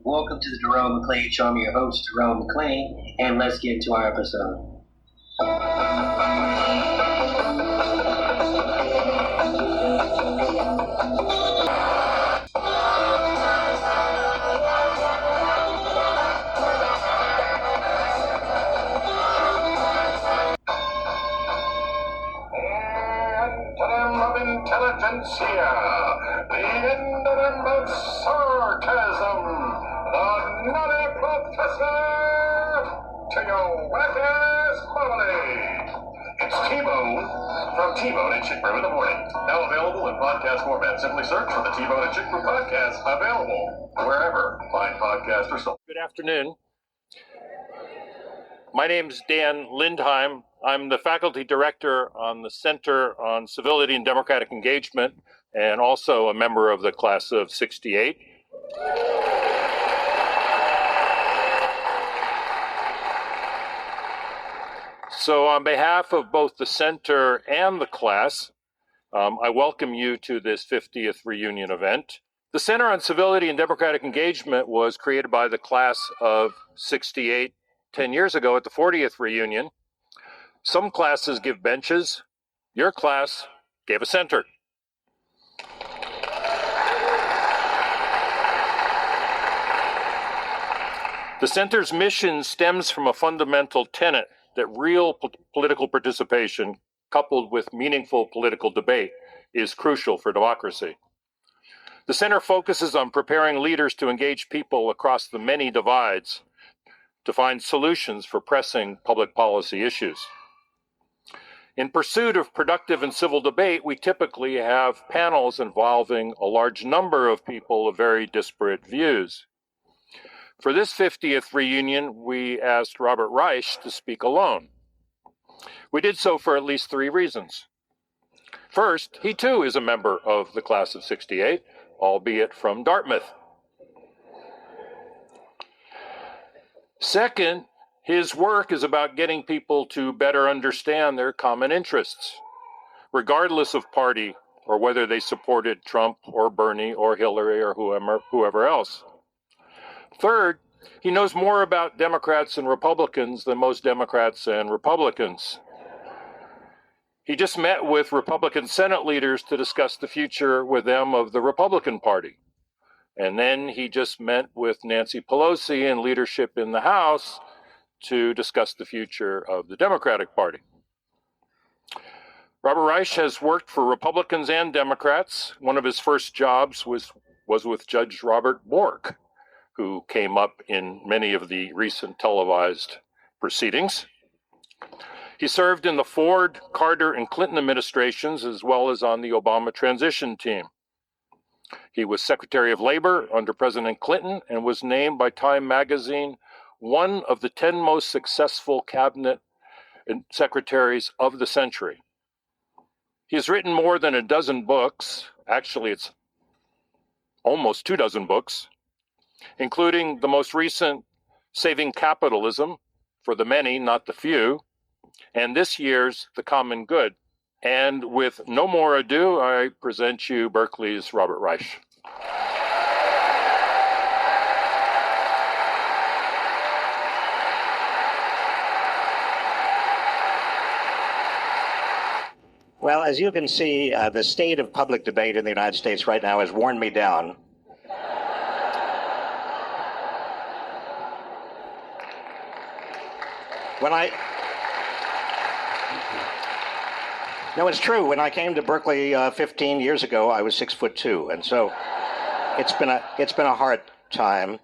Welcome to the Jerome McClain Show. I'm your host, Jerome McClain, and let's get into our episode. Intelligentsia, the endem of sarcasm, the nutty professor, to your whack-ass marmalade. It's T-Bone from T-Bone and Chick Brew in the Morning. Now available in podcast format. Simply search for the T-Bone and Chick Brew podcast, available wherever fine podcasts are sold. Good afternoon. My name's Dan Lindheim. I'm the faculty director on the Center on Civility and Democratic Engagement and also a member of the class of '68. So on behalf of both the center and the class, I welcome you to this 50th reunion event. The Center on Civility and Democratic Engagement was created by the class of '68 10 years ago at the 40th reunion. Some classes give benches. Your class gave a center. The center's mission stems from a fundamental tenet that real political participation, coupled with meaningful political debate, is crucial for democracy. The center focuses on preparing leaders to engage people across the many divides to find solutions for pressing public policy issues. In pursuit of productive and civil debate, we typically have panels involving a large number of people of very disparate views. For this 50th reunion, we asked Robert Reich to speak alone. We did so for at least three reasons. First, he too is a member of the class of '68, albeit from Dartmouth. Second, his work is about getting people to better understand their common interests, regardless of party or whether they supported Trump or Bernie or Hillary or whoever else. Third, he knows more about Democrats and Republicans than most Democrats and Republicans. He just met with Republican Senate leaders to discuss the future with them of the Republican Party. And then he just met with Nancy Pelosi and leadership in the House to discuss the future of the Democratic Party. Robert Reich has worked for Republicans and Democrats. One of his first jobs was with Judge Robert Bork, who came up in many of the recent televised proceedings. He served in the Ford, Carter, and Clinton administrations, as well as on the Obama transition team. He was Secretary of Labor under President Clinton and was named by Time magazine one of the 10 most successful cabinet secretaries of the century. He has written more than a dozen books. Actually, it's almost 24 books, including the most recent, Saving Capitalism, for the many, not the few, and this year's The Common Good. And with no more ado, I present you Berkeley's Robert Reich. Well, as you can see, the state of public debate in the United States right now has worn me down. No, it's true. When I came to Berkeley 15 years ago, I was 6'2", and so it's been a hard time.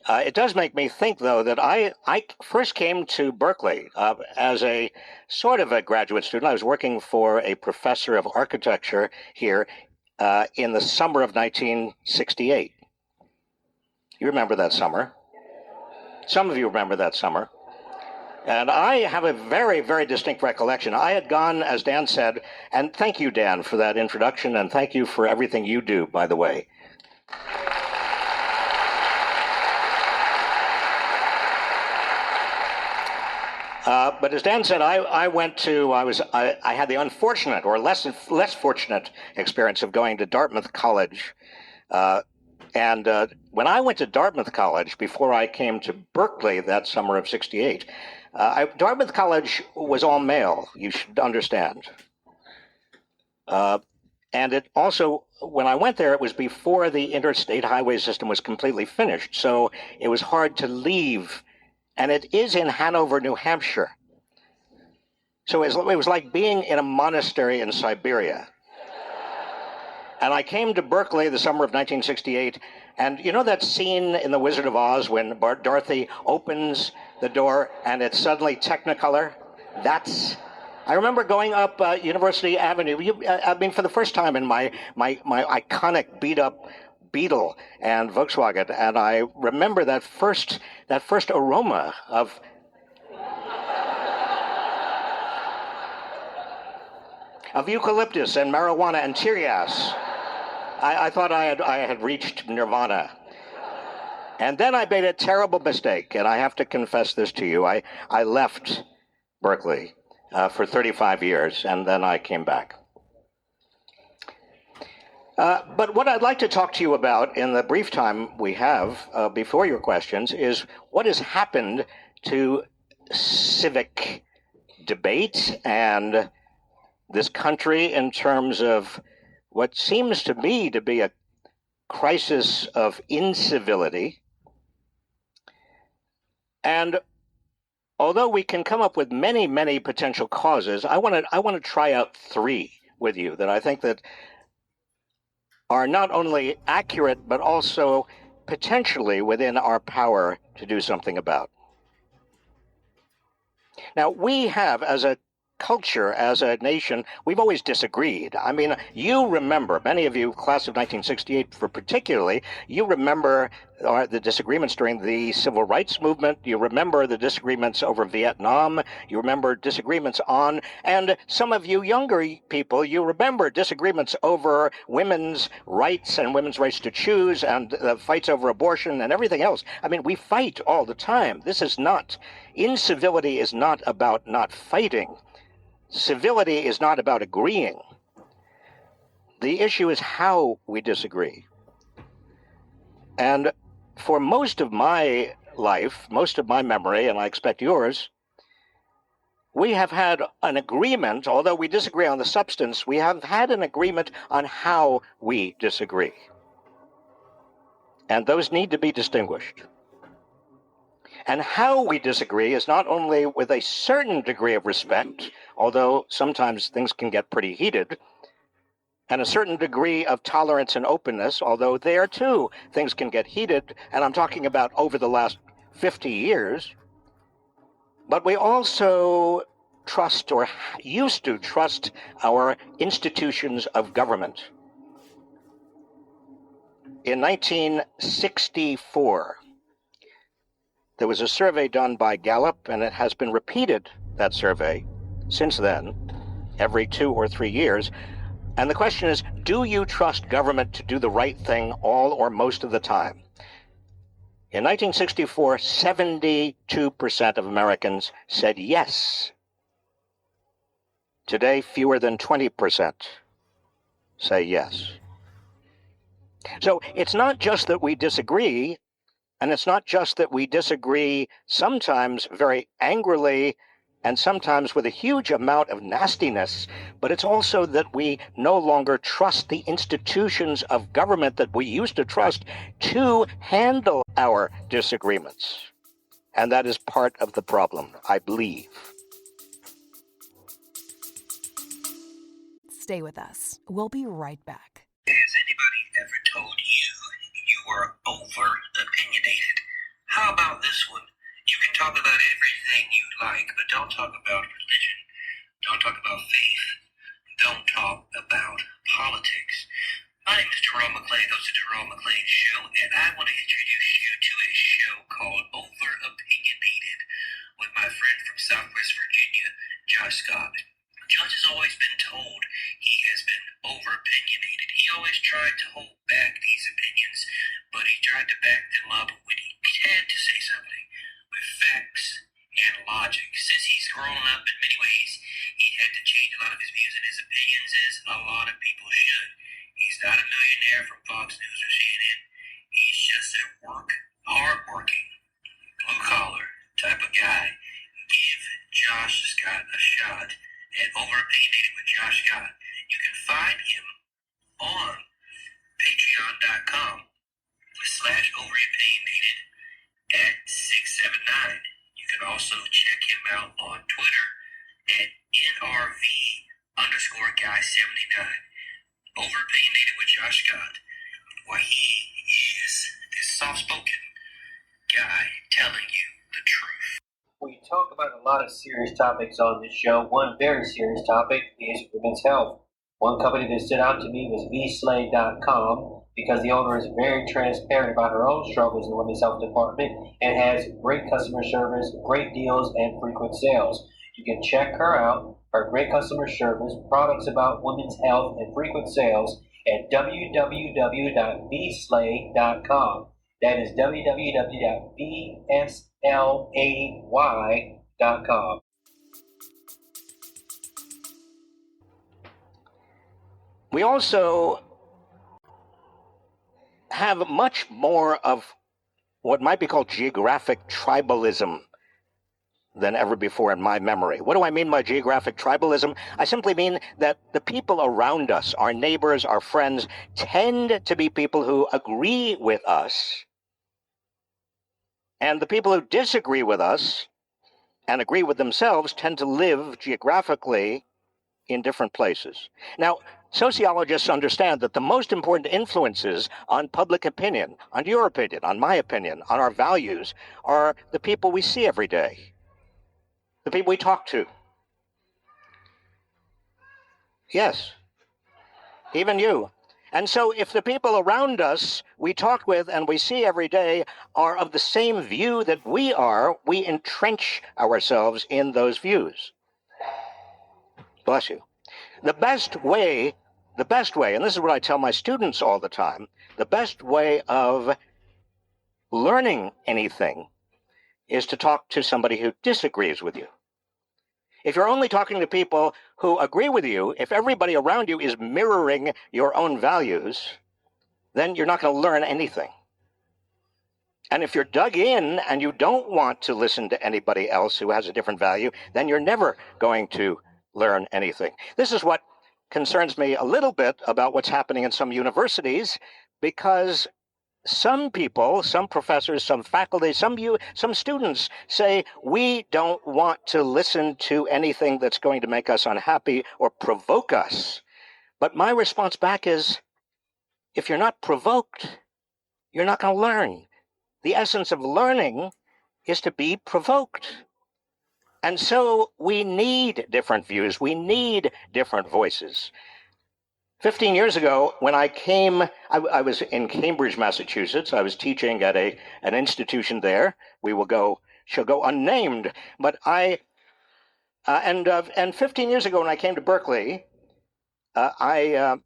It does make me think, though, that I first came to Berkeley as a sort of a graduate student. I was working for a professor of architecture here in the summer of 1968. You remember that summer? Some of you remember that summer. And I have a very, very distinct recollection. I had gone, as Dan said, and thank you, Dan, for that introduction, and thank you for everything you do, by the way. But as Dan said, I had the unfortunate or less fortunate experience of going to Dartmouth College And when I went to Dartmouth College, before I came to Berkeley that summer of '68, Dartmouth College was all male, you should understand. And it also, when I went there, it was before the interstate highway system was completely finished. So it was hard to leave. And it is in Hanover, New Hampshire. So it was like being in a monastery in Siberia. And I came to Berkeley the summer of 1968, and you know that scene in The Wizard of Oz when Dorothy opens the door and it's suddenly Technicolor? I remember going up University Avenue. For the first time in my iconic beat-up Beetle and Volkswagen, and I remember that first aroma of eucalyptus and marijuana and tear gas. I thought I had reached nirvana. And then I made a terrible mistake, and I have to confess this to you. I left Berkeley for 35 years, and then I came back. But what I'd like to talk to you about in the brief time we have before your questions is what has happened to civic debate and this country in terms of what seems to me to be a crisis of incivility. And although we can come up with many, many potential causes, I want to try out three with you that I think that are not only accurate, but also potentially within our power to do something about. Now, we have, as a culture, as a nation, we've always disagreed. I mean, you remember, many of you, class of 1968 for particularly, you remember the disagreements during the civil rights movement. You remember the disagreements over Vietnam. You remember disagreements on, and some of you younger people, you remember disagreements over women's rights and women's rights to choose and the fights over abortion and everything else. I mean, we fight all the time. Incivility is not about not fighting. Civility is not about agreeing. The issue is how we disagree. And for most of my life, most of my memory, and I expect yours, we have had an agreement, although we disagree on the substance, we have had an agreement on how we disagree. And those need to be distinguished. And how we disagree is not only with a certain degree of respect, although sometimes things can get pretty heated, and a certain degree of tolerance and openness, although there too things can get heated, and I'm talking about over the last 50 years, but we also trust, or used to trust, our institutions of government. In 1964, there was a survey done by Gallup, and it has been repeated, that survey, since then, every 2 or 3 years. And the question is, do you trust government to do the right thing all or most of the time? In 1964, 72% of Americans said yes. Today, fewer than 20% say yes. So it's not just that we disagree, and it's not just that we disagree sometimes very angrily and sometimes with a huge amount of nastiness, but it's also that we no longer trust the institutions of government that we used to trust to handle our disagreements. And that is part of the problem, I believe. Stay with us. We'll be right back. Has anybody ever told you you were over-opinionated? How about this one? You can talk about everything you like, but don't talk about religion. Don't talk about faith. Don't talk about politics. My name is Jerome McClain, host of Jerome McClain Show, and I want to introduce you to a show called Over-Opinionated with my friend from Southwest Virginia, Josh Scott. Josh has always been told he has been over-opinionated. He always tried to hold back these opinions, but he tried to back them up when he had to say something with facts and logic. Since he's grown up in many ways, he had to change a lot of his views and his opinions, as a lot of people should. He's not a millionaire from Fox News or CNN. Scott at Overopinionated with Josh Scott. You can find him on patreon.com/overopinionated at 679. You can also check him out on Twitter at NRV_guy79. Overopinionated with Josh Scott. Why, he is this soft-spoken guy telling you the truth. We talk about a lot of serious topics on this show. One very serious topic is women's health. One company that stood out to me was vslay.com because the owner is very transparent about her own struggles in the women's health department and has great customer service, great deals, and frequent sales. You can check her out, her great customer service, products about women's health, and frequent sales at www.vslay.com. That is www.vslay.com. We also have much more of what might be called geographic tribalism than ever before in my memory. What do I mean by geographic tribalism? I simply mean that the people around us, our neighbors, our friends, tend to be people who agree with us, and the people who disagree with us and agree with themselves tend to live geographically in different places. Now, sociologists understand that the most important influences on public opinion, on your opinion, on my opinion, on our values, are the people we see every day, the people we talk to. Yes, even you. And so if the people around us we talk with and we see every day are of the same view that we are, we entrench ourselves in those views. Bless you. The best way, and this is what I tell my students all the time, the best way of learning anything is to talk to somebody who disagrees with you. If you're only talking to people who agree with you, if everybody around you is mirroring your own values, then you're not going to learn anything. And if you're dug in and you don't want to listen to anybody else who has a different value, then you're never going to learn anything. This is what concerns me a little bit about what's happening in some universities, because some people, some professors, some faculty, some students say, we don't want to listen to anything that's going to make us unhappy or provoke us. But my response back is, if you're not provoked, you're not going to learn. The essence of learning is to be provoked. And so we need different views. We need different voices. 15 years ago, when I came, I was in Cambridge, Massachusetts. I was teaching at an institution there. Shall go unnamed. But and 15 years ago, when I came to Berkeley, I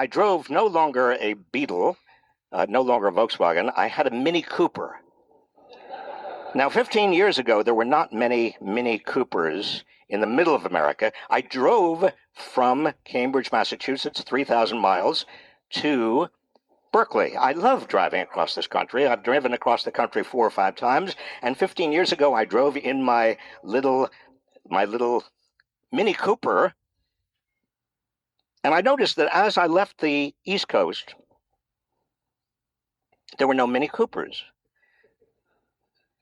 drove no longer a Beetle, no longer a Volkswagen. I had a Mini Cooper. Now, 15 years ago, there were not many Mini Coopers in the middle of America. I drove from Cambridge, Massachusetts, 3,000 miles to Berkeley. I love driving across this country. I've driven across the country 4 or 5 times. And 15 years ago, I drove in my little Mini Cooper. And I noticed that as I left the East Coast, there were no Mini Coopers.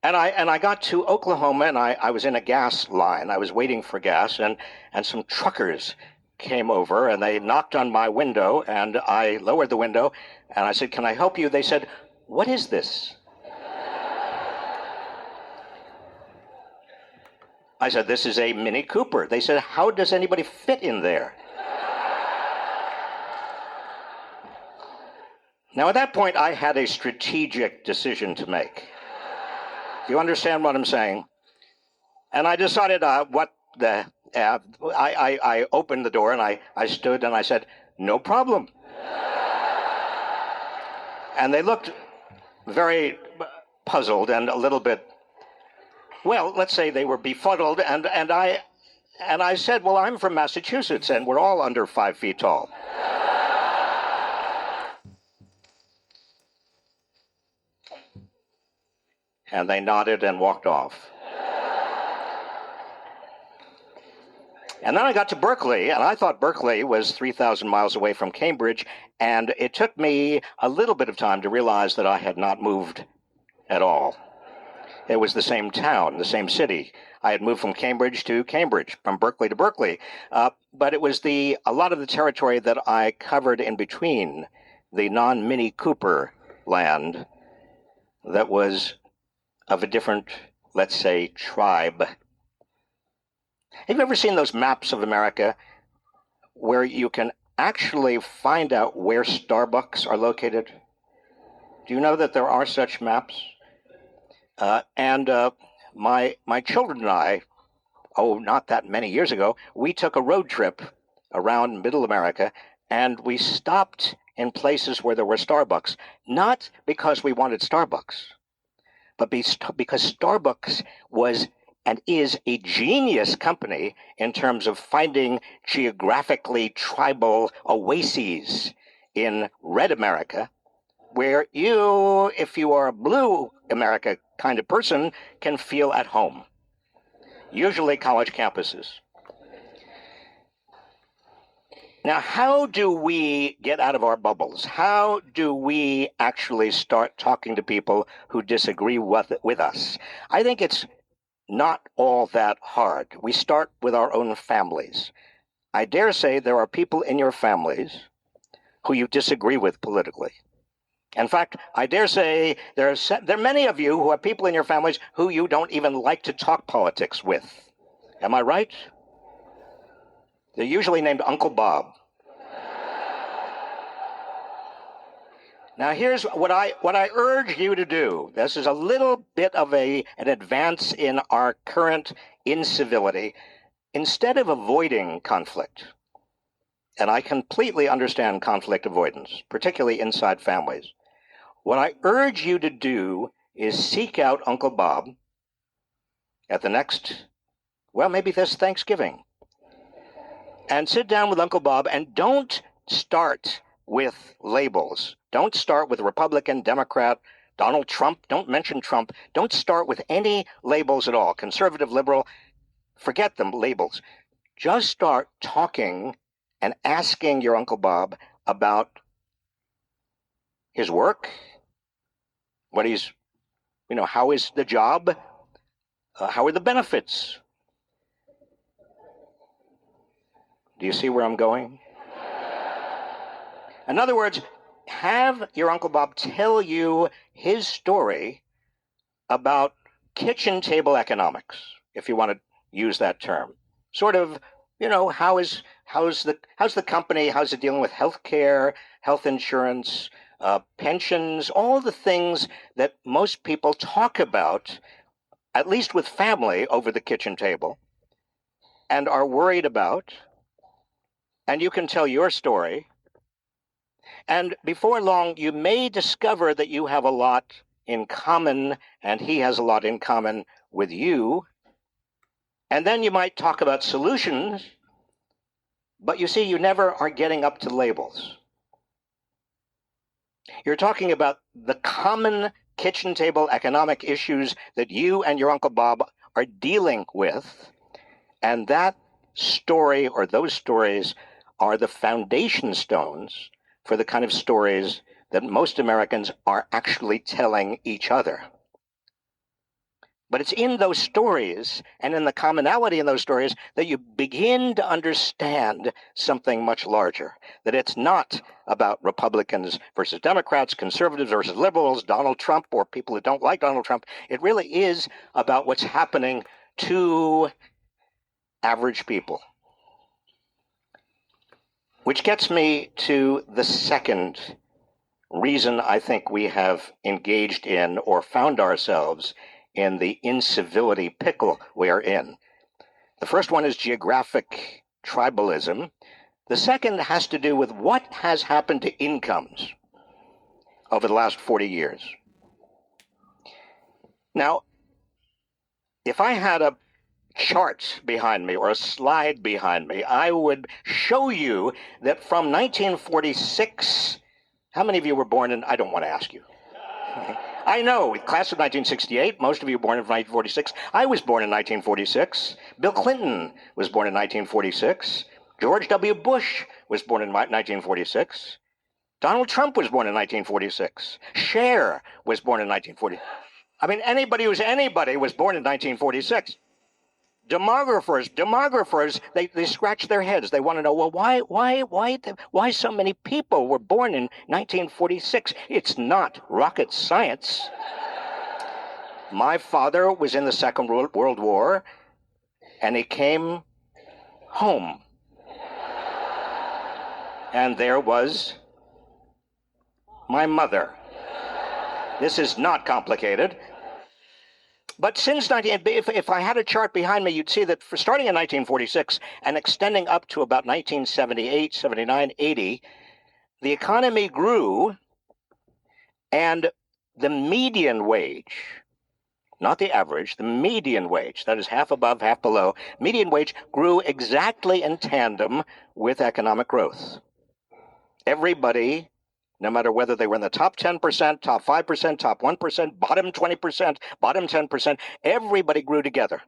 And I got to Oklahoma, and I was in a gas line. I was waiting for gas, and some truckers came over, and they knocked on my window, and I lowered the window, and I said, "Can I help you?" They said, "What is this?" I said, "This is a Mini Cooper." They said, "How does anybody fit in there?" Now, at that point, I had a strategic decision to make. Do you understand what I'm saying? And I decided I opened the door, and I stood and I said, "No problem." And they looked very puzzled and a little bit, well, let's say they were befuddled. And I said, "Well, I'm from Massachusetts, and we're all under 5 feet tall." And they nodded and walked off. And then I got to Berkeley, and I thought Berkeley was 3,000 miles away from Cambridge, and it took me a little bit of time to realize that I had not moved at all. It was the same town, the same city. I had moved from Cambridge to Cambridge, from Berkeley to Berkeley. But it was a lot of the territory that I covered in between, the non-Mini Cooper land, that was of a different, let's say, tribe. Have you ever seen those maps of America where you can actually find out where Starbucks are located? Do you know that there are such maps? My children and I, not that many years ago, we took a road trip around Middle America, and we stopped in places where there were Starbucks, not because we wanted Starbucks, but because Starbucks was and is a genius company in terms of finding geographically tribal oases in red America, where you, if you are a blue America kind of person, can feel at home. Usually college campuses. Now, how do we get out of our bubbles? How do we actually start talking to people who disagree with us? I think it's not all that hard. We start with our own families. I dare say there are people in your families who you disagree with politically. In fact, I dare say there are many of you who have people in your families who you don't even like to talk politics with. Am I right? They're usually named Uncle Bob. Now, here's what I urge you to do. This is a little bit of an advance in our current incivility. Instead of avoiding conflict, and I completely understand conflict avoidance, particularly inside families, what I urge you to do is seek out Uncle Bob at the next, maybe this Thanksgiving, and sit down with Uncle Bob, and don't start with labels. Don't start with Republican, Democrat, Donald Trump. Don't mention Trump. Don't start with any labels at all. Conservative, liberal, forget them, labels. Just start talking and asking your Uncle Bob about his work, how is the job, how are the benefits? Do you see where I'm going? In other words, have your Uncle Bob tell you his story about kitchen table economics, if you want to use that term. Sort of, how's the company, how's it dealing with health care, health insurance, pensions, all the things that most people talk about, at least with family, over the kitchen table, and are worried about. And you can tell your story. And before long, you may discover that you have a lot in common, and he has a lot in common with you. And then you might talk about solutions, but you see, you never are getting up to labels. You're talking about the common kitchen table economic issues that you and your Uncle Bob are dealing with, and that story, or those stories, are the foundation stones for the kind of stories that most Americans are actually telling each other. But it's in those stories and in the commonality in those stories that you begin to understand something much larger, that it's not about Republicans versus Democrats, conservatives versus liberals, Donald Trump or people who don't like Donald Trump. It really is about what's happening to average people. Which gets me to the second reason I think we have engaged in or found ourselves in the incivility pickle we are in. The first one is geographic tribalism. The second has to do with what has happened to incomes over the last 40 years. Now, if I had a chart behind me or a slide behind me, I would show you that from 1946, how many of you were born in, I don't want to ask you. I know, class of 1968, most of you were born in 1946. I was born in 1946. Bill Clinton was born in 1946. George W. Bush was born in 1946. Donald Trump was born in 1946. Cher was born in 1940. I mean, anybody who's anybody was born in 1946. Demographers, they scratch their heads. They want to know, well, why so many people were born in 1946? It's not rocket science. My father was in the Second World War, and he came home. And there was my mother. This is not complicated. But since if I had a chart behind me, you'd see that starting in 1946 and extending up to about 1978, 79, 80, the economy grew, and the median wage, not the average, the median wage, that is half above, half below, median wage grew exactly in tandem with economic growth. Everybody, no matter whether they were in the top 10%, top 5%, top 1%, bottom 20%, bottom 10%, everybody grew together.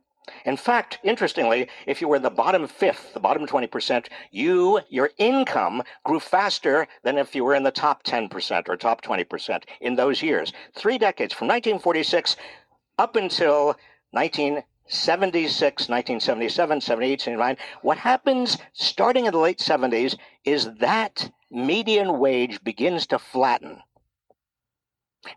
In fact, interestingly, if you were in the bottom fifth, the bottom 20%, your income grew faster than if you were in the top 10% or top 20% in those years. 3 decades, from 1946 up until 1976, 1977, 78, 79. What happens starting in the late 70s is that median wage begins to flatten.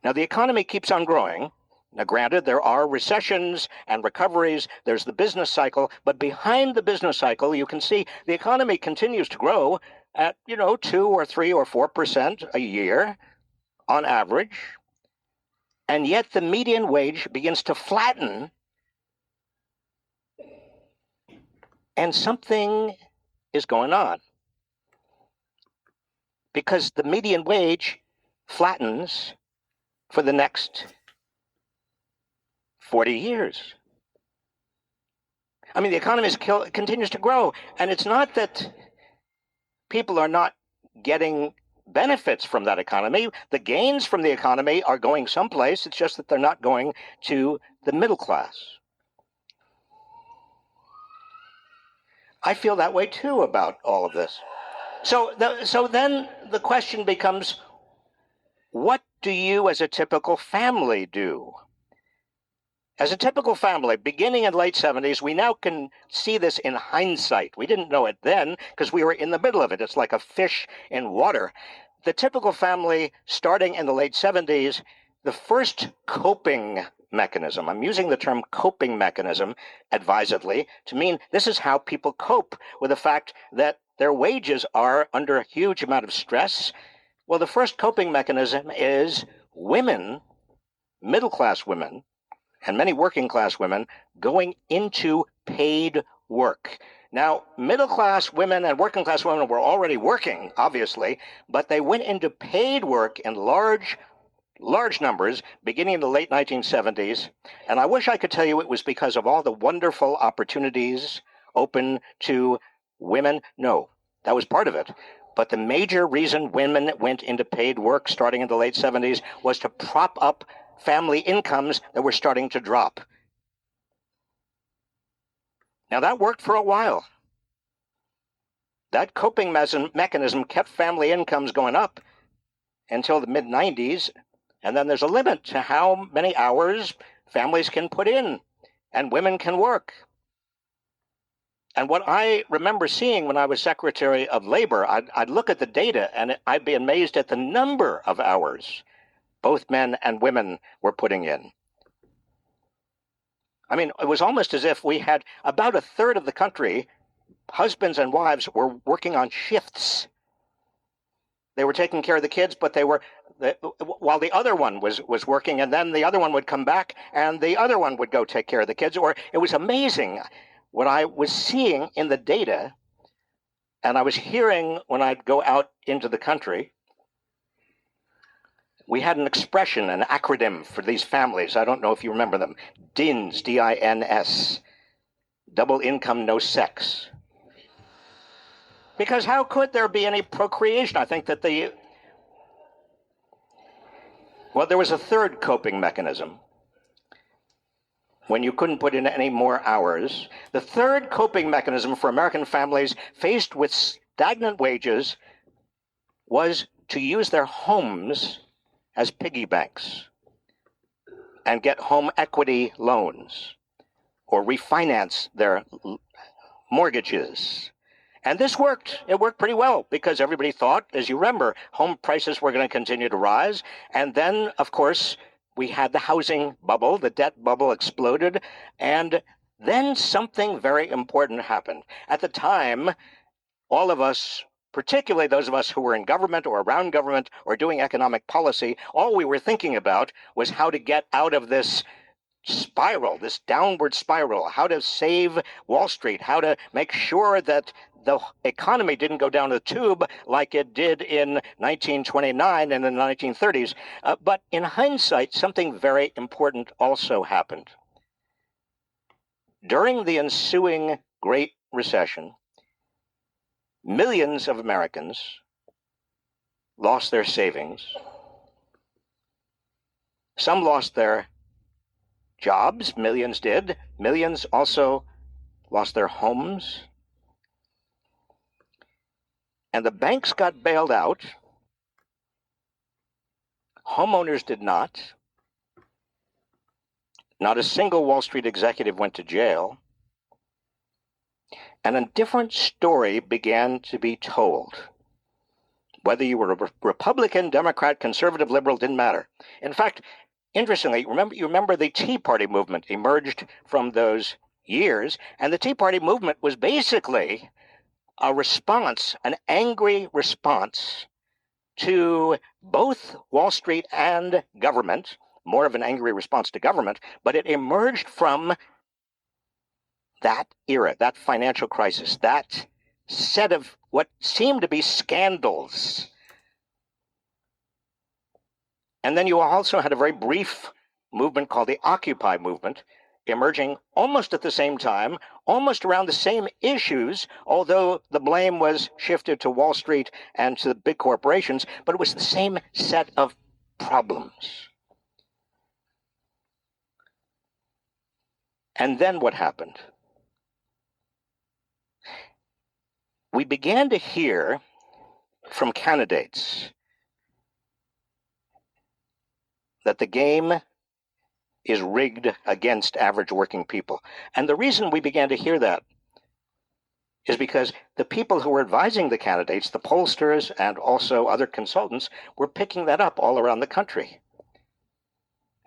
Now, the economy keeps on growing. Now, granted, there are recessions and recoveries. There's the business cycle. But behind the business cycle, you can see the economy continues to grow at, 2 or 3 or 4% a year on average. And yet the median wage begins to flatten. And something is going on. Because the median wage flattens for the next 40 years. I mean, the economy continues to grow, and it's not that people are not getting benefits from that economy. The gains from the economy are going someplace. It's just that they're not going to the middle class. I feel that way, too, about all of this. So then the question becomes, what do you as a typical family do? As a typical family, beginning in late 70s, we now can see this in hindsight. We didn't know it then because we were in the middle of it. It's like a fish in water. The typical family starting in the late 70s, the first coping mechanism, I'm using the term coping mechanism advisedly to mean this is how people cope with the fact that their wages are under a huge amount of stress. Well, the first coping mechanism is women, middle-class women, and many working-class women going into paid work. Now, middle-class women and working-class women were already working, obviously, but they went into paid work in large numbers beginning in the late 1970s. And I wish I could tell you it was because of all the wonderful opportunities open to women. No, that was part of it. But the major reason women went into paid work starting in the late 70s was to prop up family incomes that were starting to drop. Now, that worked for a while. That coping mechanism kept family incomes going up until the mid-90s, and then there's a limit to how many hours families can put in and women can work. And what I remember seeing when I was Secretary of Labor, I'd look at the data and I'd be amazed at the number of hours both men and women were putting in. I mean, it was almost as if we had about a third of the country, husbands and wives, were working on shifts. They were taking care of the kids, but while the other one was working, and then the other one would come back, and the other one would go take care of the kids. Or it was amazing what I was seeing in the data, and I was hearing when I'd go out into the country. We had an expression, an acronym for these families. I don't know if you remember them. DINS, D-I-N-S. Double income, no sex. Because how could there be any procreation? I think that Well, there was a third coping mechanism. When you couldn't put in any more hours, the third coping mechanism for American families faced with stagnant wages was to use their homes as piggy banks and get home equity loans or refinance their mortgages. And this worked. It worked pretty well because everybody thought, as you remember, home prices were going to continue to rise. And then, of course, we had the housing bubble, the debt bubble exploded, and then something very important happened. At the time, all of us, particularly those of us who were in government or around government or doing economic policy, all we were thinking about was how to get out of this spiral, this downward spiral, how to save Wall Street, how to make sure that the economy didn't go down the tube like it did in 1929 and in the 1930s. But in hindsight, something very important also happened. During the ensuing Great Recession, millions of Americans lost their savings. Some lost their jobs, millions did. Millions also lost their homes. And the banks got bailed out. Homeowners did not. Not a single Wall Street executive went to jail. And a different story began to be told. Whether you were a Republican, Democrat, conservative, liberal, didn't matter. In fact, interestingly, you remember the Tea Party movement emerged from those years, and the Tea Party movement was basically a response, an angry response to both Wall Street and government, more of an angry response to government, but it emerged from that era, that financial crisis, that set of what seemed to be scandals. And then you also had a very brief movement called the Occupy movement, emerging almost at the same time, almost around the same issues, although the blame was shifted to Wall Street and to the big corporations, but it was the same set of problems. And then what happened? We began to hear from candidates that the game is rigged against average working people. And the reason we began to hear that is because the people who were advising the candidates, the pollsters and also other consultants, were picking that up all around the country.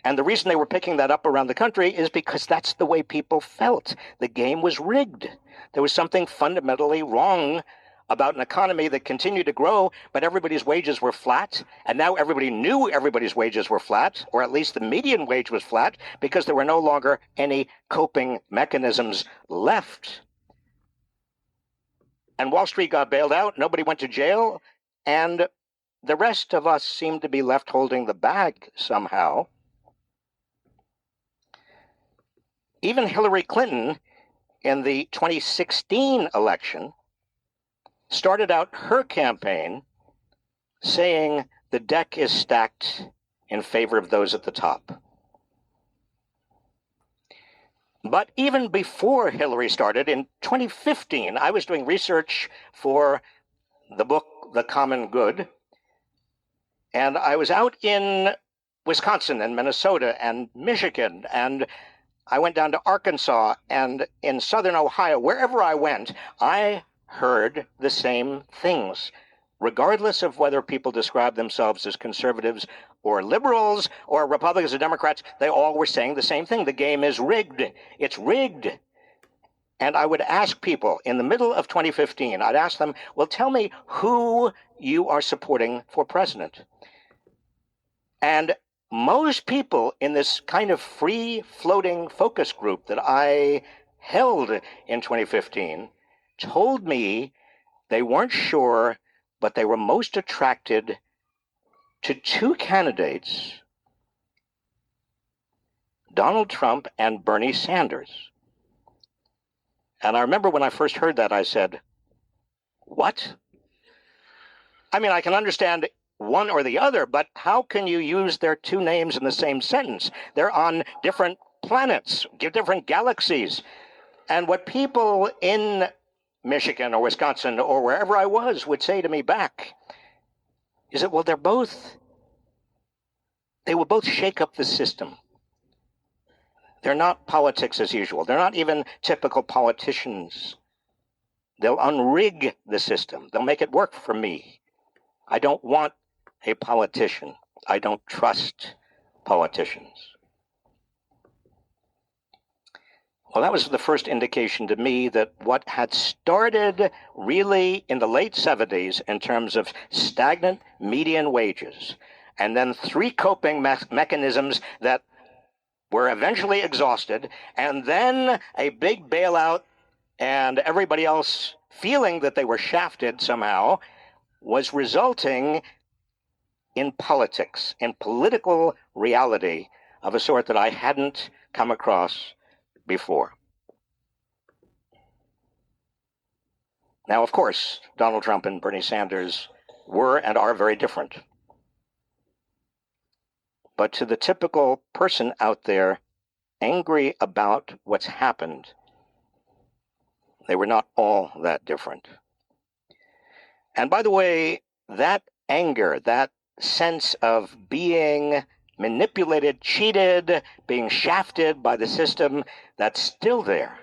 And the reason they were picking that up around the country is because that's the way people felt. The game was rigged. There was something fundamentally wrong about an economy that continued to grow, but everybody's wages were flat, and now everybody knew everybody's wages were flat, or at least the median wage was flat, because there were no longer any coping mechanisms left. And Wall Street got bailed out, nobody went to jail, and the rest of us seemed to be left holding the bag somehow. Even Hillary Clinton, in the 2016 election, started out her campaign saying the deck is stacked in favor of those at the top. But even before Hillary started, in 2015, I was doing research for the book, The Common Good, and I was out in Wisconsin and Minnesota and Michigan, and I went down to Arkansas and in southern Ohio. Wherever I went, I heard the same things, regardless of whether people describe themselves as conservatives or liberals or Republicans or Democrats. They all were saying the same thing. The game is rigged. It's rigged. And I would ask people in the middle of 2015, I'd ask them, well, tell me who you are supporting for president. And most people in this kind of free-floating focus group that I held in 2015 told me they weren't sure, but they were most attracted to two candidates, Donald Trump and Bernie Sanders. And I remember when I first heard that, I said, what? I mean, I can understand one or the other, but how can you use their two names in the same sentence? They're on different planets, different galaxies. And what people in Michigan or Wisconsin or wherever I was would say to me back is that, well, they will both shake up the system. They're not politics as usual. They're not even typical politicians. They'll unrig the system. They'll make it work for me. I don't want a politician. I don't trust politicians. Well, that was the first indication to me that what had started really in the late 70s in terms of stagnant median wages, and then three coping mechanisms that were eventually exhausted, and then a big bailout and everybody else feeling that they were shafted somehow, was resulting in politics, in political reality of a sort that I hadn't come across before. Now, of course, Donald Trump and Bernie Sanders were and are very different. But to the typical person out there angry about what's happened, they were not all that different. And by the way, that anger, that sense of being manipulated, cheated, being shafted by the system, that's still there.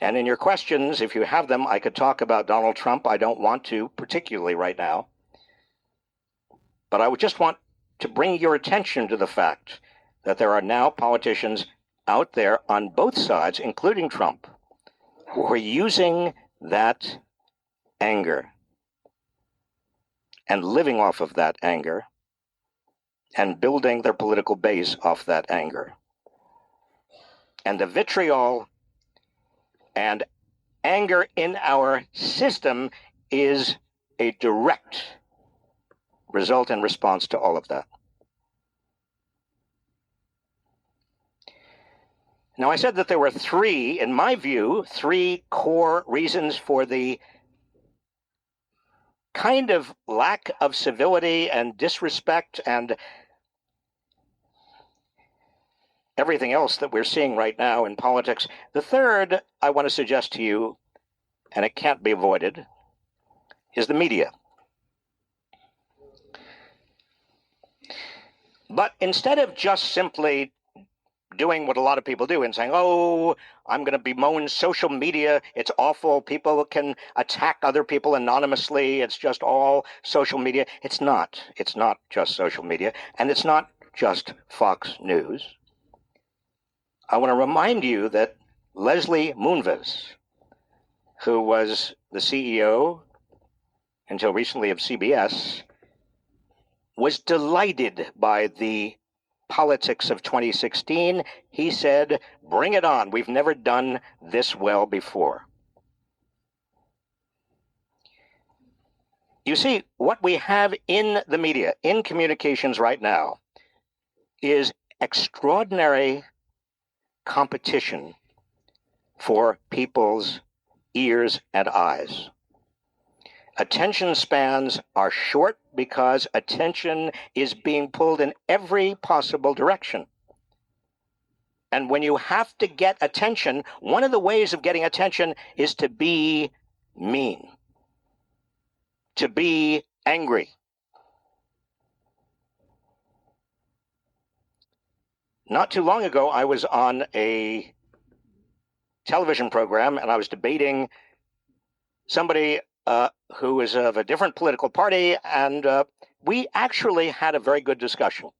And in your questions, if you have them, I could talk about Donald Trump. I don't want to, particularly right now. But I would just want to bring your attention to the fact that there are now politicians out there on both sides, including Trump, who are using that anger and living off of that anger and building their political base off that anger. And the vitriol and anger in our system is a direct result and response to all of that. Now, I said that there were three, in my view, three core reasons for the kind of lack of civility and disrespect and everything else that we're seeing right now in politics. The third I want to suggest to you, and it can't be avoided, is the media. But instead of just simply doing what a lot of people do and saying, oh, I'm going to bemoan social media, it's awful, people can attack other people anonymously, it's just all social media. It's not just social media, and it's not just Fox News. I want to remind you that Leslie Moonves, who was the CEO until recently of CBS, was delighted by the politics of 2016. He said, bring it on. We've never done this well before. You see, what we have in the media, in communications right now, is extraordinary competition for people's ears and eyes. Attention spans are short because attention is being pulled in every possible direction. And when you have to get attention, one of the ways of getting attention is to be mean, to be angry. Not too long ago, I was on a television program and I was debating somebody who was of a different political party, and we actually had a very good discussion.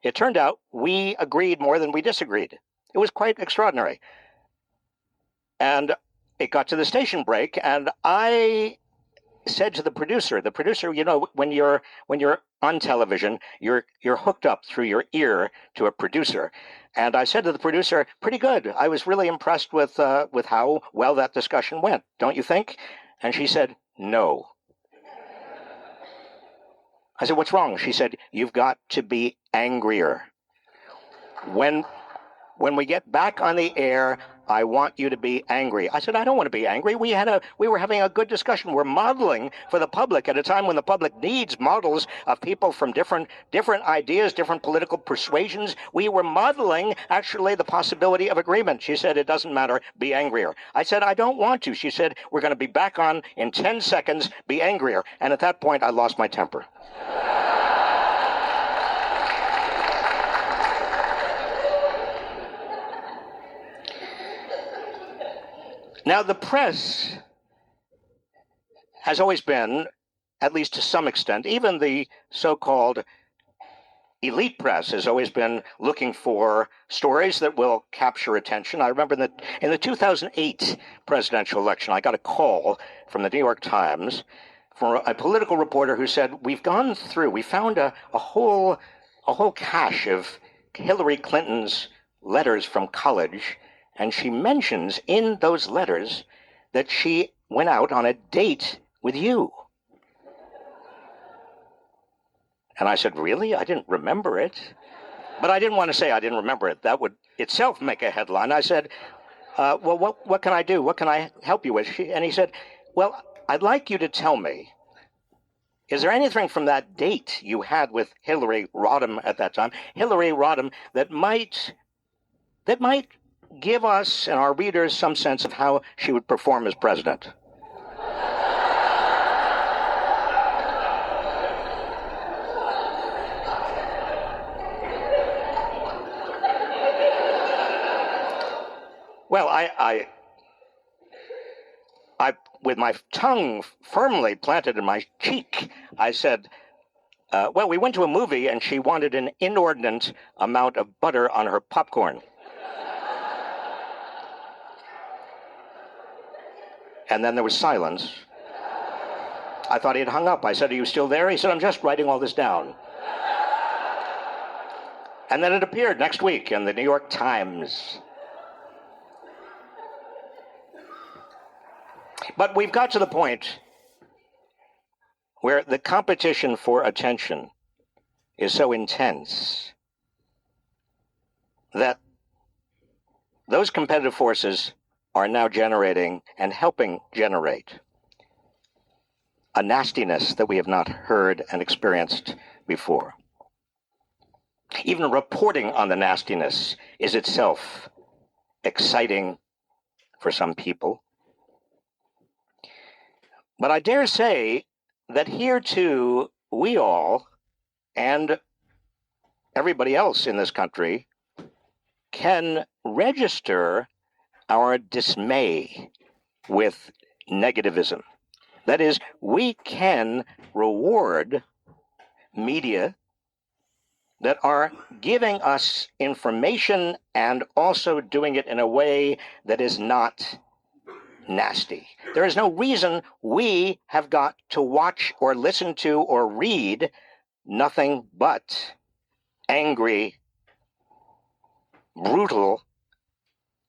It turned out we agreed more than we disagreed. It was quite extraordinary. And it got to the station break, and I said to the producer, you know, when you're on television, you're hooked up through your ear to a producer. And I said to the producer, pretty good. I was really impressed with how well that discussion went, don't you think? And she said, no. I said, what's wrong? She said, you've got to be angrier. When we get back on the air, I want you to be angry. I said, I don't want to be angry. We were having a good discussion. We're modeling for the public at a time when the public needs models of people from different ideas, different political persuasions. We were modeling, actually, the possibility of agreement. She said, it doesn't matter. Be angrier. I said, I don't want to. She said, we're going to be back on in 10 seconds. Be angrier. And at that point, I lost my temper. Now, the press has always been, at least to some extent, even the so-called elite press has always been looking for stories that will capture attention. I remember that in the 2008 presidential election, I got a call from the New York Times from a political reporter who said, we found a whole cache of Hillary Clinton's letters from college. And she mentions in those letters that she went out on a date with you. And I said, really? I didn't remember it. But I didn't want to say I didn't remember it. That would itself make a headline. I said, well, what can I do? What can I help you with? And he said, well, I'd like you to tell me, is there anything from that date you had with Hillary Rodham at that time, Hillary Rodham, that might give us and our readers some sense of how she would perform as president? Well, I with my tongue firmly planted in my cheek, I said, well, we went to a movie and she wanted an inordinate amount of butter on her popcorn. And then there was silence. I thought he had hung up. I said, are you still there? He said, I'm just writing all this down. And then it appeared next week in the New York Times. But we've got to the point where the competition for attention is so intense that those competitive forces are now generating and helping generate a nastiness that we have not heard and experienced before. Even reporting on the nastiness is itself exciting for some people. But I dare say that here too, we all and everybody else in this country can register our dismay with negativism. That is, we can reward media that are giving us information and also doing it in a way that is not nasty. There is no reason we have got to watch or listen to or read nothing but angry, brutal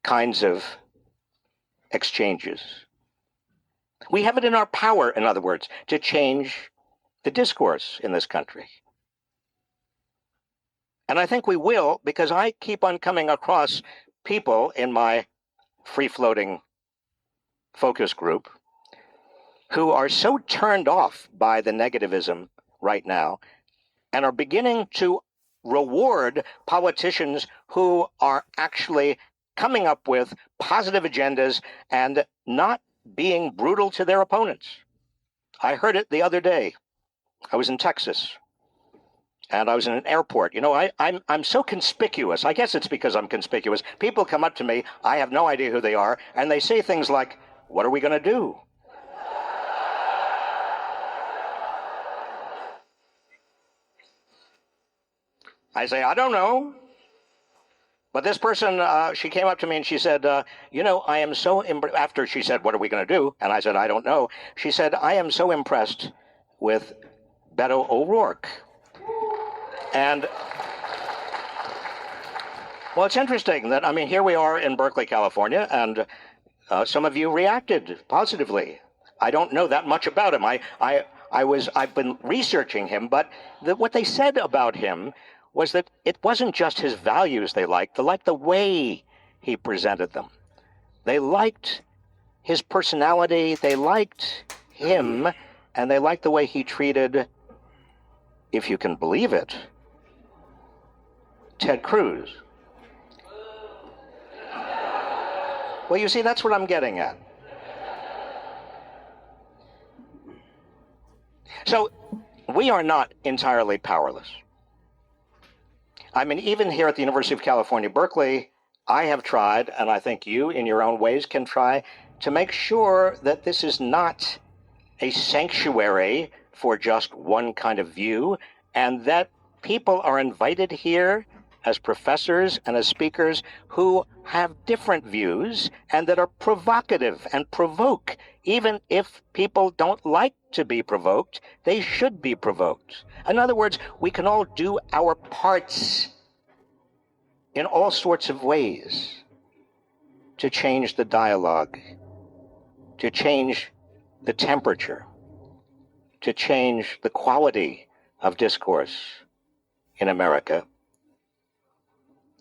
kinds of exchanges. We have it in our power, in other words, to change the discourse in this country. And I think we will, because I keep on coming across people in my free-floating focus group who are so turned off by the negativism right now and are beginning to reward politicians who are actually coming up with positive agendas and not being brutal to their opponents. I heard it the other day. I was in Texas, and I was in an airport. You know, I'm so conspicuous. I guess it's because I'm conspicuous. People come up to me, I have no idea who they are, and they say things like, what are we going to do? I say, I don't know. But this person, she came up to me and she said, you know, I am so, after she said, what are we going to do? And I said, I don't know. She said, I am so impressed with Beto O'Rourke. And, well, it's interesting that, I mean, here we are in Berkeley, California, and some of you reacted positively. I don't know that much about him. I've been researching him, but what they said about him was that it wasn't just his values they liked the way he presented them. They liked his personality, they liked him, and they liked the way he treated, if you can believe it, Ted Cruz. Well, you see, that's what I'm getting at. So, we are not entirely powerless. I mean, even here at the University of California, Berkeley, I have tried, and I think you, in your own ways, can try to make sure that this is not a sanctuary for just one kind of view, and that people are invited here as professors and as speakers who have different views and that are provocative and provoke. Even if people don't like to be provoked, they should be provoked. In other words, we can all do our parts in all sorts of ways to change the dialogue, to change the temperature, to change the quality of discourse in America.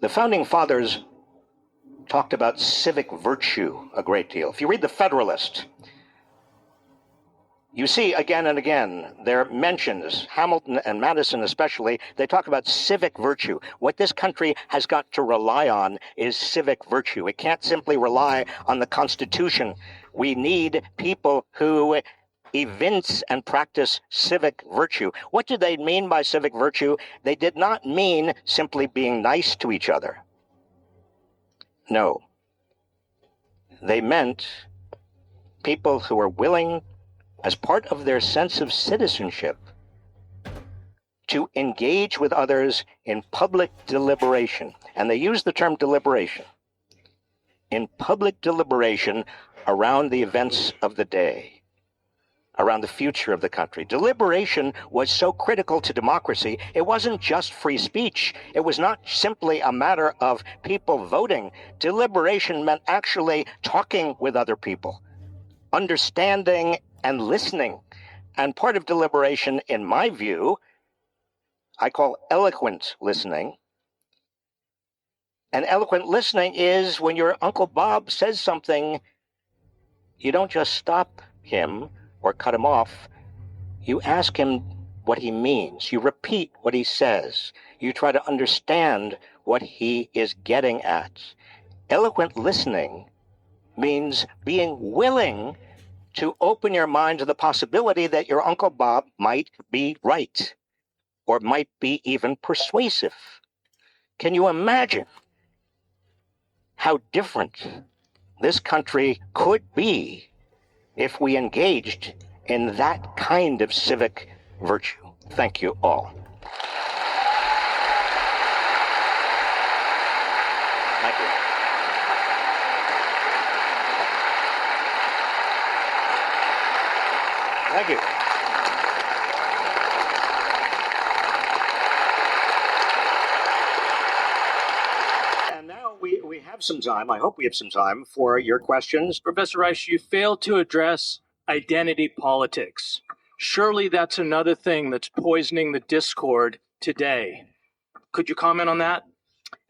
The Founding Fathers talked about civic virtue a great deal. If you read The Federalist, you see again and again their mentions, Hamilton and Madison especially, they talk about civic virtue. What this country has got to rely on is civic virtue. It can't simply rely on the Constitution. We need people who evince and practice civic virtue. What did they mean by civic virtue? They did not mean simply being nice to each other. No. They meant people who are willing, as part of their sense of citizenship, to engage with others in public deliberation. And they use the term deliberation. In public deliberation around the events of the day, around the future of the country. Deliberation was so critical to democracy. It wasn't just free speech. It was not simply a matter of people voting. Deliberation meant actually talking with other people, understanding and listening. And part of deliberation, in my view, I call eloquent listening. And eloquent listening is when your Uncle Bob says something, you don't just stop him or cut him off. You ask him what he means. You repeat what he says. You try to understand what he is getting at. Eloquent listening means being willing to open your mind to the possibility that your Uncle Bob might be right or might be even persuasive. Can you imagine how different this country could be if we engaged in that kind of civic virtue? Thank you all. Thank you. Thank you. And now we have some time, I hope we have some time for your questions. Professor Reich, you failed to address identity politics. Surely that's another thing that's poisoning the discord today. Could you comment on that?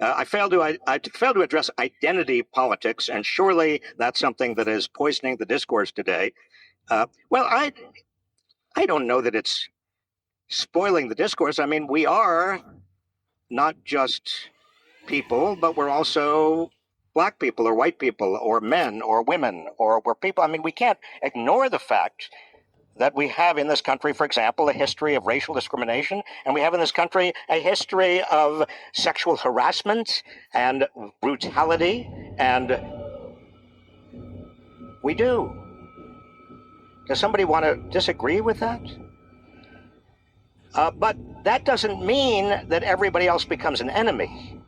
I failed to address identity politics, and surely that's something that is poisoning the discourse today. Well, I don't know that it's spoiling the discourse. I mean, we are not just people, but we're also black people or white people or men or women or we're people. I mean, we can't ignore the fact that we have in this country, for example, a history of racial discrimination, and we have in this country a history of sexual harassment and brutality, and we do. Does somebody want to disagree with that? But that doesn't mean that everybody else becomes an enemy.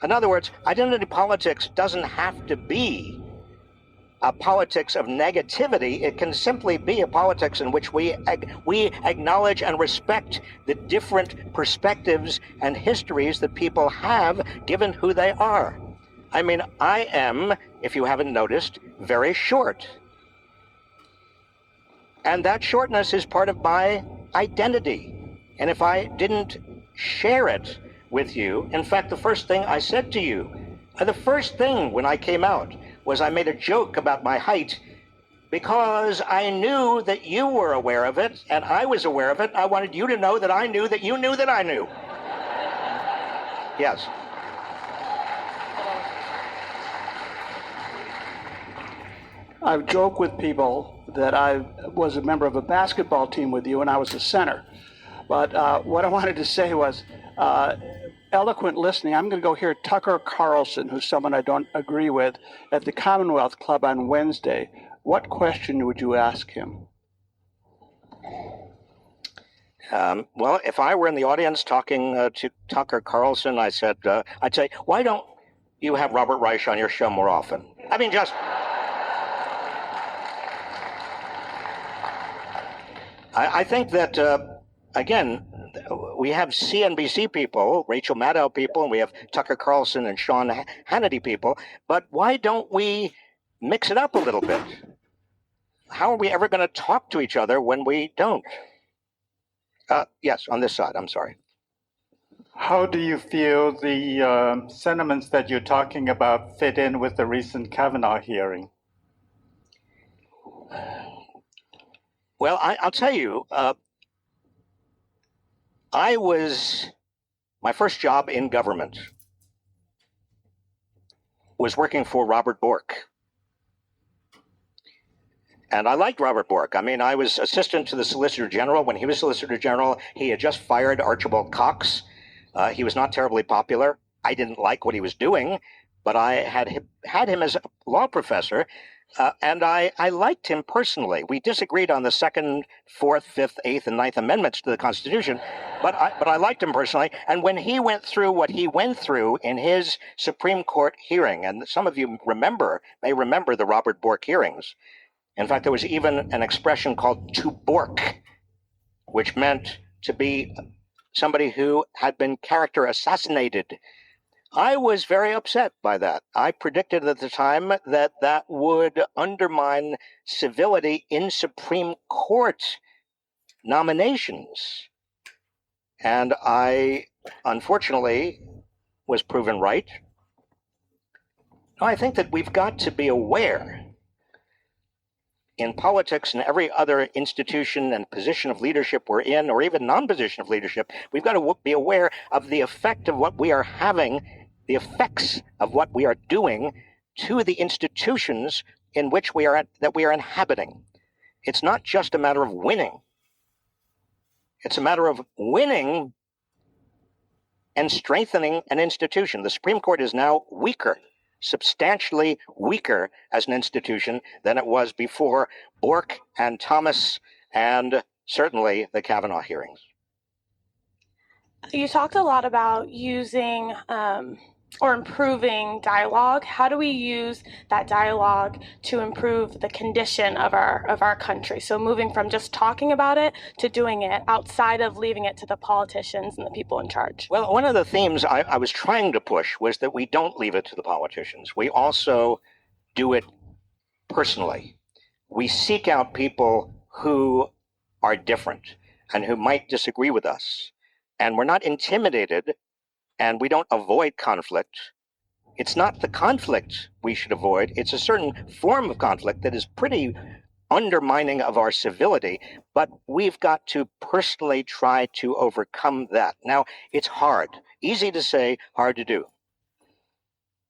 In other words, identity politics doesn't have to be a politics of negativity. It can simply be a politics in which we acknowledge and respect the different perspectives and histories that people have given who they are. I mean, I am, if you haven't noticed, very short. And that shortness is part of my identity. And if I didn't share it with you, in fact, the first thing I said to you, the first thing when I came out was I made a joke about my height because I knew that you were aware of it, and I was aware of it. I wanted you to know that I knew that you knew that I knew. Yes. I've joked with people that I was a member of a basketball team with you and I was a center. But what I wanted to say was, eloquent listening. I'm going to go hear Tucker Carlson, who's someone I don't agree with, at the Commonwealth Club on Wednesday. What question would you ask him? Well, if I were in the audience talking to Tucker Carlson, I'd say, why don't you have Robert Reich on your show more often? I mean, just... I think that, again, we have CNBC people, Rachel Maddow people, and we have Tucker Carlson and Sean Hannity people, but why don't we mix it up a little bit? How are we ever going to talk to each other when we don't? Yes, on this side, I'm sorry. How do you feel the sentiments that you're talking about fit in with the recent Kavanaugh hearing? Well, I'll tell you, my first job in government was working for Robert Bork. And I liked Robert Bork. I mean, I was assistant to the Solicitor General. When he was Solicitor General, he had just fired Archibald Cox. He was not terribly popular. I didn't like what he was doing, but I had him as a law professor, and I liked him personally. We disagreed on the Second, Fourth, Fifth, Eighth, and Ninth Amendments to the Constitution, but I liked him personally. And when he went through what he went through in his Supreme Court hearing, and some of you may remember the Robert Bork hearings. In fact, there was even an expression called to Bork, which meant to be somebody who had been character assassinated. I was very upset by that. I predicted at the time that that would undermine civility in Supreme Court nominations. And I, unfortunately, was proven right. I think that we've got to be aware in politics and every other institution and position of leadership we're in, or even non-position of leadership, we've got to be aware of the effect of what we are having, the effects of what we are doing to the institutions in which that we are inhabiting. It's not just a matter of winning. It's a matter of winning and strengthening an institution. The Supreme Court is now weaker, substantially weaker as an institution than it was before Bork and Thomas and certainly the Kavanaugh hearings. You talked a lot about using or improving dialogue. How do we use that dialogue to improve the condition of our country? So moving from just talking about it to doing it outside of leaving it to the politicians and the people in charge. Well, one of the themes I was trying to push was that we don't leave it to the politicians. We also do it personally. We seek out people who are different and who might disagree with us. And we're not intimidated, and we don't avoid conflict. It's not the conflict we should avoid. It's a certain form of conflict that is pretty undermining of our civility, but we've got to personally try to overcome that. Now, it's hard. Easy to say, hard to do.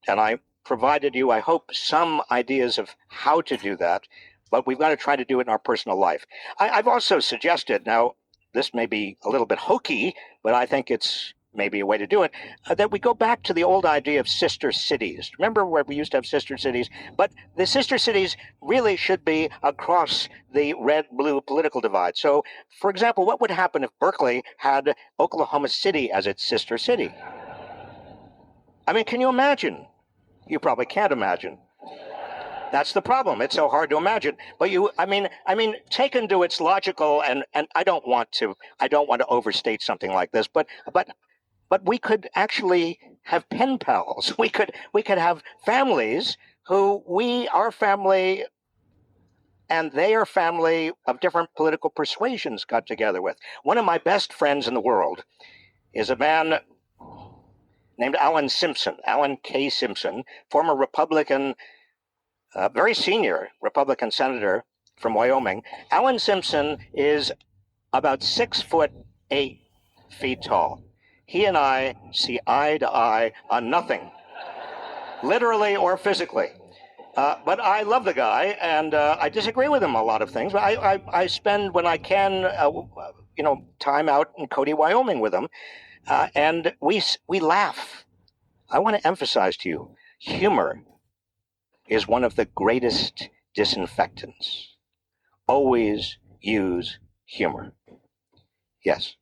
And I provided you, I hope, some ideas of how to do that, but we've got to try to do it in our personal life. I've also suggested, now, this may be a little bit hokey, but I think it's maybe a way to do it, that we go back to the old idea of sister cities. Remember where we used to have sister cities? But the sister cities really should be across the red-blue political divide. So, for example, what would happen if Berkeley had Oklahoma City as its sister city? I mean, can you imagine? You probably can't imagine. That's the problem. It's so hard to imagine. But I mean, taken to its logical, and I don't want to overstate something like this, but we could actually have pen pals. We could have families who our family and they are family of different political persuasions got together with. One of my best friends in the world is a man named Alan Simpson, Alan K. Simpson, former Republican a very senior Republican senator from Wyoming. Alan Simpson is about 6'8" tall. He and I see eye to eye on nothing, literally or physically. But I love the guy, and I disagree with him on a lot of things. But I spend, when I can, time out in Cody, Wyoming with him, and we laugh. I want to emphasize to you, humor is one of the greatest disinfectants. Always use humor. Yes.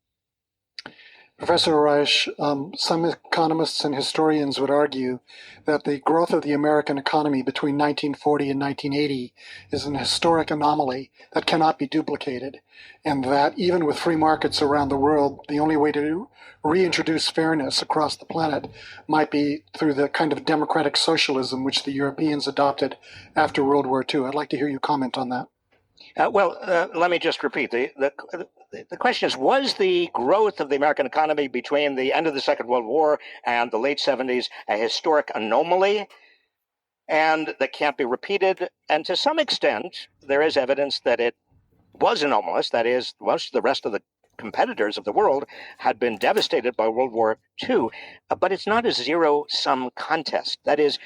Professor Reich, some economists and historians would argue that the growth of the American economy between 1940 and 1980 is an historic anomaly that cannot be duplicated, and that even with free markets around the world, the only way to reintroduce fairness across the planet might be through the kind of democratic socialism which the Europeans adopted after World War II. I'd like to hear you comment on that. Let me just repeat. The question is, was the growth of the American economy between the end of the Second World War and the late 70s a historic anomaly and that can't be repeated? And to some extent, there is evidence that it was anomalous. That is, most of the rest of the competitors of the world had been devastated by World War II. But it's not a zero-sum contest. That is,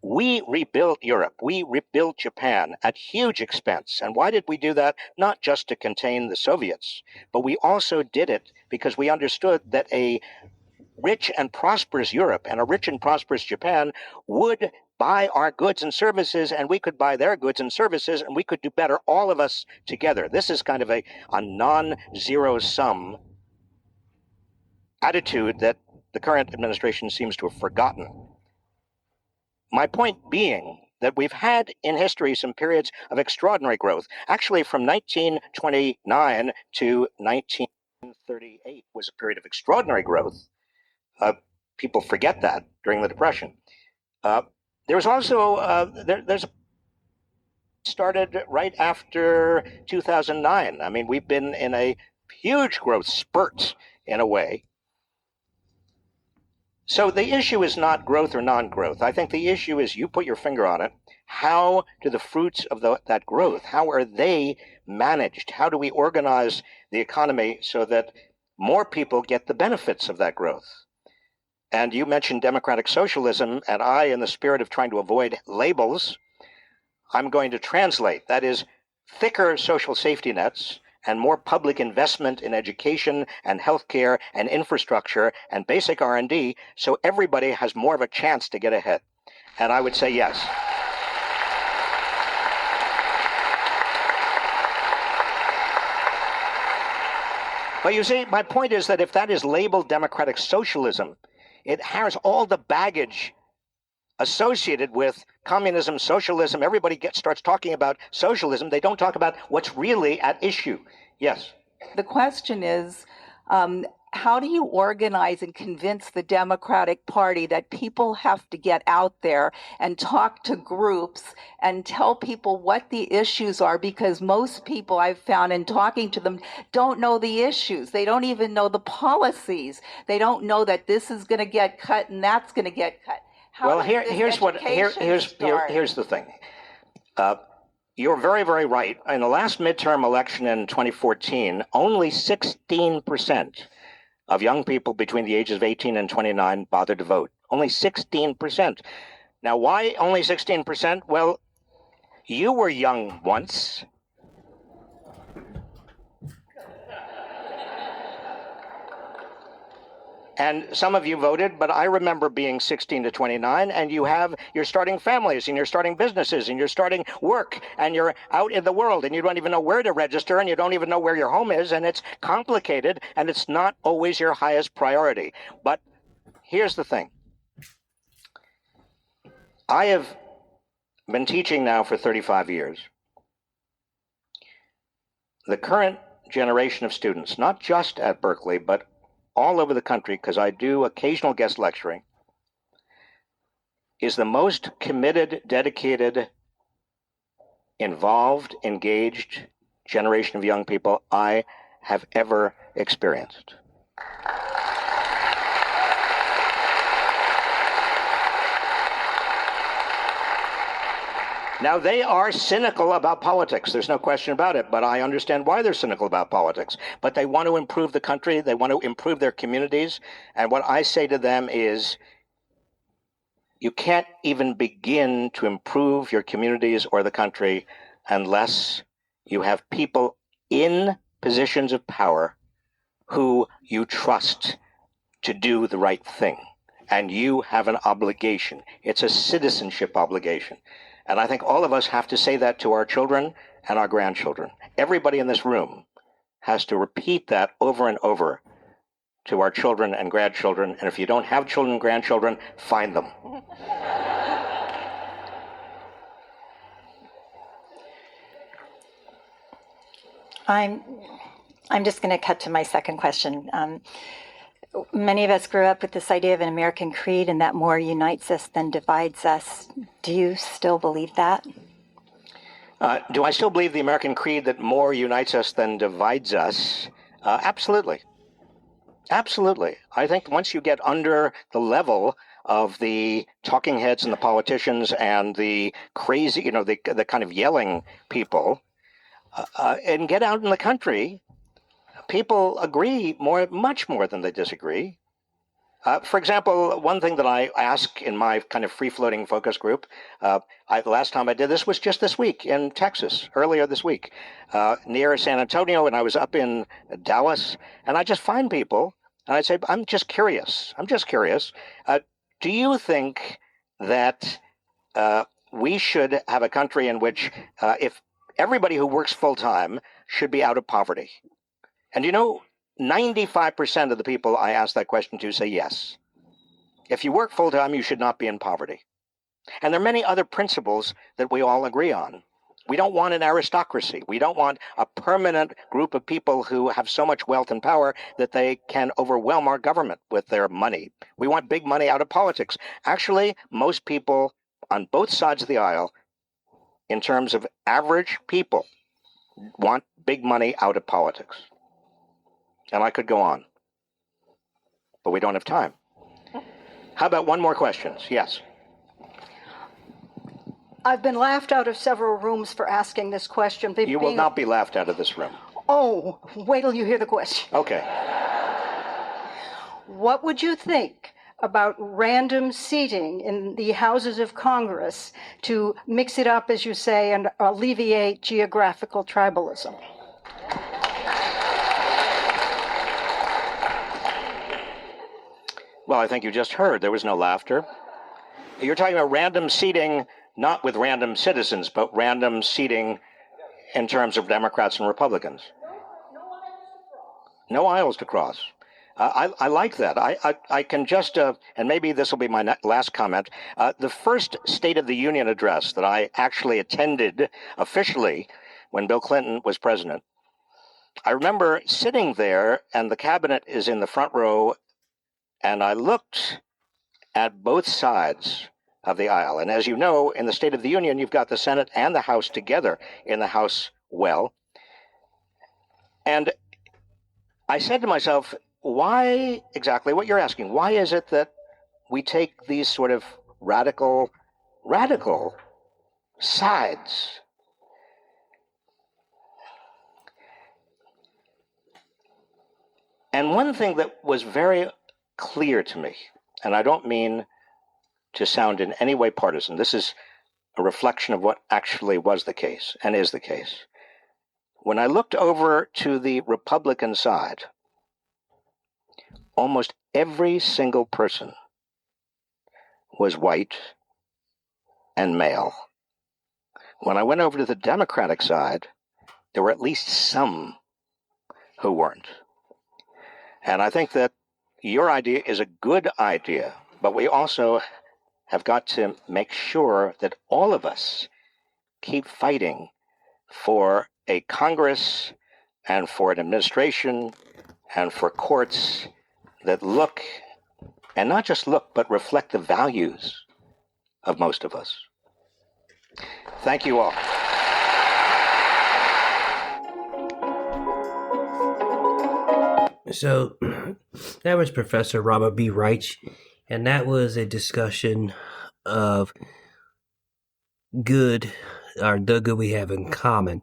we rebuilt Europe. We rebuilt Japan at huge expense. And why did we do that? Not just to contain the Soviets, but we also did it because we understood that a rich and prosperous Europe and a rich and prosperous Japan would buy our goods and services, and we could buy their goods and services, and we could do better, all of us together. This is kind of a non-zero-sum attitude that the current administration seems to have forgotten. My point being that we've had in history some periods of extraordinary growth. Actually, from 1929 to 1938 was a period of extraordinary growth. People forget that during the Depression. There was also, there's started right after 2009. I mean, we've been in a huge growth spurt in a way. So the issue is not growth or non-growth. I think the issue is, you put your finger on it, how do the fruits of that growth, how are they managed? How do we organize the economy so that more people get the benefits of that growth? And you mentioned democratic socialism, and I, in the spirit of trying to avoid labels, I'm going to translate. That is, thicker social safety nets and more public investment in education and healthcare and infrastructure and basic R&D, so everybody has more of a chance to get ahead. And I would say yes. But you see, my point is that if that is labeled democratic socialism, it has all the baggage associated with communism, socialism. Everybody starts talking about socialism. They don't talk about what's really at issue. Yes. The question is, how do you organize and convince the Democratic Party that people have to get out there and talk to groups and tell people what the issues are? Because most people I've found in talking to them don't know the issues. They don't even know the policies. They don't know that this is going to get cut and that's going to get cut. Well, here's the thing. You're very, very right. In the last midterm election in 2014, only 16% of young people between the ages of 18 and 29 bothered to vote. Only 16%. Now, why only 16%? Well, you were young once. And some of you voted, but I remember being 16 to 29, and you're starting families, and you're starting businesses, and you're starting work, and you're out in the world, and you don't even know where to register, and you don't even know where your home is, and it's complicated, and it's not always your highest priority. But here's the thing. I have been teaching now for 35 years. The current generation of students, not just at Berkeley, but all over the country, because I do occasional guest lecturing, is the most committed, dedicated, involved, engaged generation of young people I have ever experienced. Now, they are cynical about politics. There's no question about it. But I understand why they're cynical about politics. But they want to improve the country. They want to improve their communities. And what I say to them is, you can't even begin to improve your communities or the country unless you have people in positions of power who you trust to do the right thing. And you have an obligation. It's a citizenship obligation. And I think all of us have to say that to our children and our grandchildren. Everybody in this room has to repeat that over and over to our children and grandchildren. And if you don't have children and grandchildren, find them. I'm just going to cut to my second question. Many of us grew up with this idea of an American creed and that more unites us than divides us. Do you still believe that? Do I still believe the American creed that more unites us than divides us? Absolutely. Absolutely. I think once you get under the level of the talking heads and the politicians and the crazy, the kind of yelling people, and get out in the country, people agree much more than they disagree. For example, one thing that I ask in my kind of free-floating focus group, the last time I did this was just this week in Texas, earlier this week, near San Antonio, and I was up in Dallas, and I just find people, and I say, I'm just curious. Do you think that we should have a country in which if everybody who works full-time should be out of poverty? And 95% of the people I ask that question to say yes. If you work full-time, you should not be in poverty. And there are many other principles that we all agree on. We don't want an aristocracy. We don't want a permanent group of people who have so much wealth and power that they can overwhelm our government with their money. We want big money out of politics. Actually, most people on both sides of the aisle, in terms of average people, want big money out of politics. And I could go on, but we don't have time. How about one more question? Yes. I've been laughed out of several rooms for asking this question. You will not be laughed out of this room. Oh, wait till you hear the question. Okay. What would you think about random seating in the houses of Congress to mix it up, as you say, and alleviate geographical tribalism? Well, I think you just heard there was no laughter. You're talking about random seating, not with random citizens, but random seating in terms of Democrats and Republicans. No aisles to cross. I like that. I can just, and maybe this will be my last comment, the first State of the Union address that I actually attended officially when Bill Clinton was president, I remember sitting there, and the cabinet is in the front row, and I looked at both sides of the aisle. And as you know, in the State of the Union, you've got the Senate and the House together in the House well. And I said to myself, why exactly what you're asking? Why is it that we take these sort of radical sides? And one thing that was very clear to me, and I don't mean to sound in any way partisan, this is a reflection of what actually was the case and is the case. When I looked over to the Republican side, almost every single person was white and male. When I went over to the Democratic side, there were at least some who weren't. And I think that your idea is a good idea, but we also have got to make sure that all of us keep fighting for a Congress and for an administration and for courts that look, and not just look, but reflect the values of most of us. Thank you all. So that was Professor Robert B. Reich, and that was a discussion of good, or the good we have in common,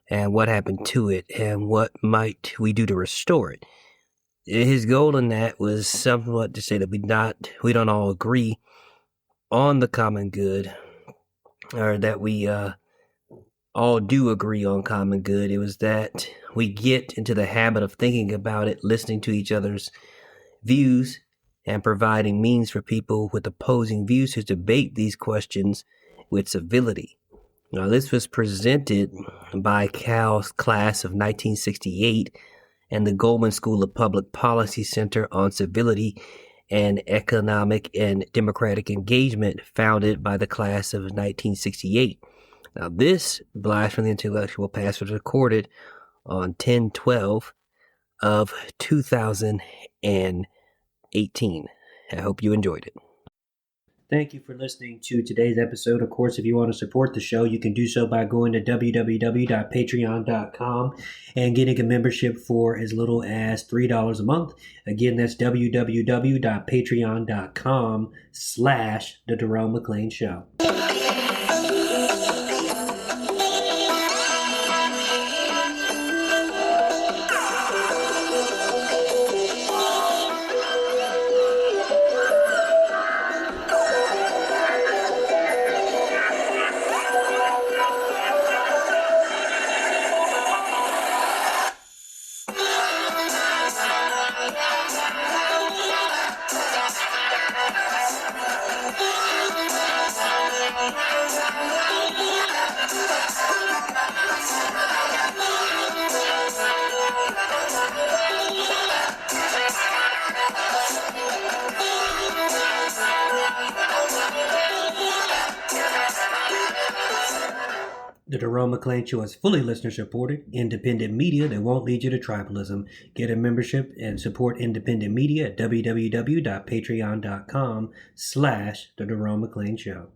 and what happened to it, and what might we do to restore it. His goal in that was somewhat to say that we don't all agree on the common good, or that we all do agree on common good. It was that we get into the habit of thinking about it, listening to each other's views, and providing means for people with opposing views to debate these questions with civility. Now, this was presented by Cal's class of 1968 and the Goldman School of Public Policy Center on Civility and Economic and Democratic Engagement, founded by the class of 1968. Now, this Blast from the Intellectual Past was recorded on 10/12 of 2018. I hope you enjoyed it. Thank you for listening to today's episode. Of course, if you want to support the show, you can do so by going to www.patreon.com and getting a membership for as little as $3 a month. Again, that's www.patreon.com/The Jerome McClain Show. The Jerome McClain Show is fully listener-supported, independent media that won't lead you to tribalism. Get a membership and support independent media at www.patreon.com/The Jerome McClain Show.